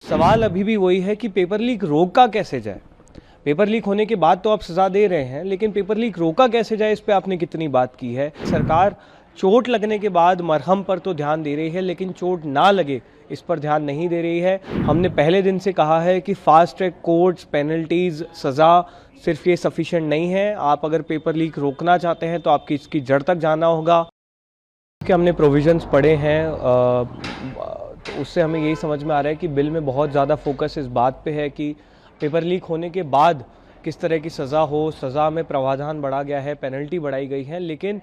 सवाल अभी भी वही है कि पेपर लीक रोका कैसे जाए। पेपर लीक होने के बाद तो आप सजा दे रहे हैं, लेकिन पेपर लीक रोका कैसे जाए इस पे आपने कितनी बात की है। सरकार चोट लगने के बाद मरहम पर तो ध्यान दे रही है, लेकिन चोट ना लगे इस पर ध्यान नहीं दे रही है। हमने पहले दिन से कहा है कि फास्ट ट्रैक कोर्ट्स, पेनल्टीज, सज़ा सिर्फ ये सफिशिएंट नहीं है। आप अगर पेपर लीक रोकना चाहते हैं तो आपकी इसकी जड़ तक जाना होगा। कि हमने प्रोविजंस पढ़े हैं, तो उससे हमें यही समझ में आ रहा है कि बिल में बहुत ज़्यादा फोकस इस बात पे है कि पेपर लीक होने के बाद किस तरह की सज़ा हो। सज़ा में प्रावधान बढ़ा गया है, पेनल्टी बढ़ाई गई है, लेकिन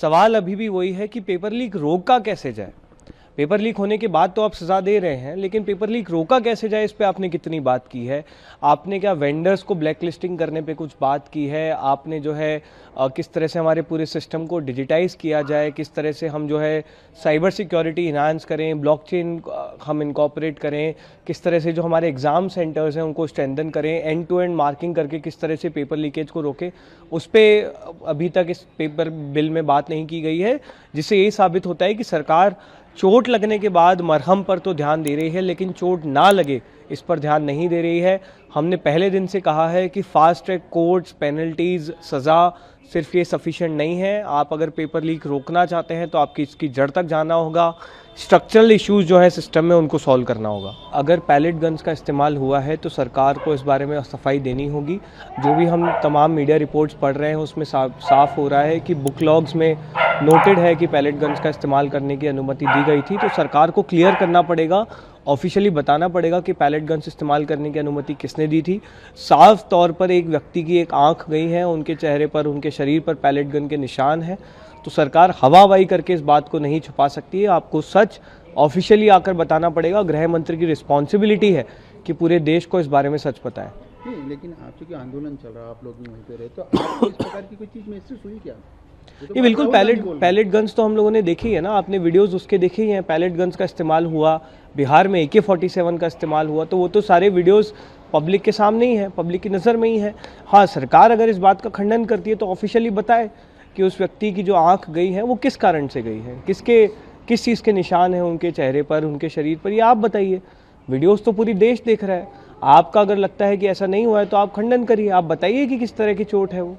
सवाल अभी भी वही है कि पेपर लीक रोका कैसे जाए। पेपर लीक होने के बाद तो आप सज़ा दे रहे हैं, लेकिन पेपर लीक रोका कैसे जाए इस पे आपने कितनी बात की है। आपने क्या वेंडर्स को ब्लैक लिस्टिंग करने पे कुछ बात की है। आपने जो है किस तरह से हमारे पूरे सिस्टम को डिजिटाइज़ किया जाए, किस तरह से हम जो है साइबर सिक्योरिटी इन्हांस करें, ब्लॉकचेन हम इनकॉर्पोरेट करें, किस तरह से जो हमारे एग्ज़ाम सेंटर्स हैं उनको स्ट्रेंथन करें, एंड टू एंड मार्किंग करके किस तरह से पेपर लीकेज को रोके। उस पर अभी तक इस पेपर बिल में बात नहीं की गई है, जिससे यही साबित होता है कि सरकार चोट लगने के बाद मरहम पर तो ध्यान दे रही है, लेकिन चोट ना लगे इस पर ध्यान नहीं दे रही है। हमने पहले दिन से कहा है कि फास्ट ट्रैक कोर्ट्स, पेनल्टीज, सज़ा सिर्फ ये सफिशिएंट नहीं है। आप अगर पेपर लीक रोकना चाहते हैं तो आपकी इसकी जड़ तक जाना होगा। स्ट्रक्चरल इश्यूज जो है सिस्टम में उनको सॉल्व करना होगा। अगर पैलेट गन्स का इस्तेमाल हुआ है तो सरकार को इस बारे में सफाई देनी होगी। जो भी हम तमाम मीडिया रिपोर्ट्स पढ़ रहे हैं उसमें साफ हो रहा है कि बुक लॉग्स में नोटेड है कि पैलेट गन्स का इस्तेमाल करने की अनुमति दी गई थी। तो सरकार को क्लियर करना पड़ेगा, ऑफिशियली बताना पड़ेगा कि पैलेट गन्स इस्तेमाल करने की अनुमति किसने दी थी। साफ तौर पर एक व्यक्ति की एक आंख गई है, उनके चेहरे पर, उनके शरीर पर पैलेट गन के निशान हैं। तो सरकार हवाबाई करके इस बात को नहीं छुपा सकती है। आपको सच ऑफिशियली आकर बताना पड़ेगा। गृह मंत्री की रिस्पॉन्सिबिलिटी है कि पूरे देश को इस बारे में सच बताएं। नहीं, लेकिन आप चूंकि आंदोलन चल रहा है, आप लोग भी वहीं पे रहे, तो आपको इस प्रकार की कोई चीज़ महसूस हुई क्या? ये बिल्कुल पैलेट गन्स तो हम लोगों ने देखी है ना, आपने वीडियोस उसके देखे ही हैं। पैलेट गन्स का इस्तेमाल हुआ, बिहार में AK-47 का इस्तेमाल हुआ, तो वो तो सारे वीडियोस पब्लिक के सामने ही है, पब्लिक की नज़र में ही है। हाँ, सरकार अगर इस बात का खंडन करती है तो ऑफिशियली बताए कि उस व्यक्ति की जो आंख गई है वो किस कारण से गई है, किस चीज़ के निशान हैं उनके चेहरे पर, उनके शरीर पर, ये आप बताइए। वीडियोस तो पूरी देश देख रहा है। आपका अगर लगता है कि ऐसा नहीं हुआ है तो आप खंडन करिए, आप बताइए कि किस तरह की चोट है वो।